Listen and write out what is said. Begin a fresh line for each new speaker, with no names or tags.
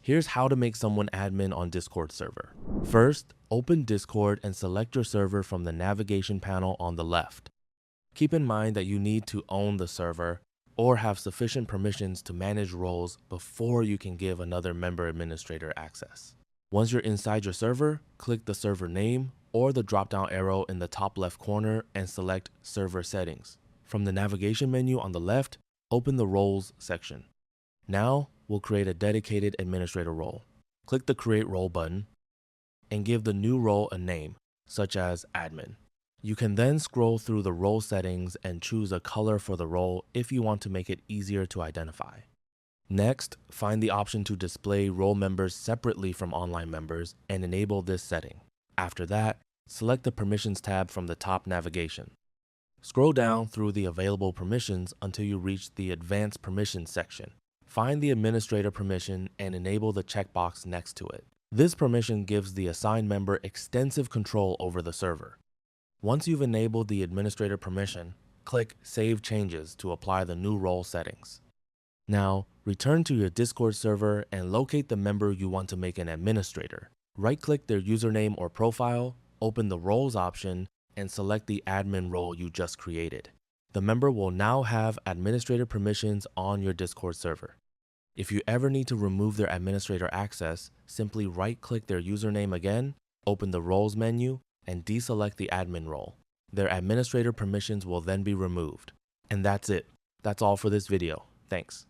Here's how to make someone admin on Discord server. First, open Discord and select your server from the navigation panel on the left. Keep in mind that you need to own the server or have sufficient permissions to manage roles before you can give another member administrator access. Once you're inside your server, click the server name or the drop-down arrow in the top left corner and select Server Settings. From the navigation menu on the left, open the Roles section. Now, we'll create a dedicated administrator role. Click the Create Role button and give the new role a name, such as Admin. You can then scroll through the role settings and choose a color for the role if you want to make it easier to identify. Next, find the option to display role members separately from online members and enable this setting. After that, select the Permissions tab from the top navigation. Scroll down through the available permissions until you reach the Advanced Permissions section. Find the administrator permission and enable the checkbox next to it. This permission gives the assigned member extensive control over the server. Once you've enabled the administrator permission, click Save Changes to apply the new role settings. Now, return to your Discord server and locate the member you want to make an administrator. Right-click their username or profile, open the Roles option, and select the admin role you just created. The member will now have administrator permissions on your Discord server. If you ever need to remove their administrator access, simply right-click their username again, open the Roles menu, and deselect the admin role. Their administrator permissions will then be removed. And that's it. That's all for this video. Thanks.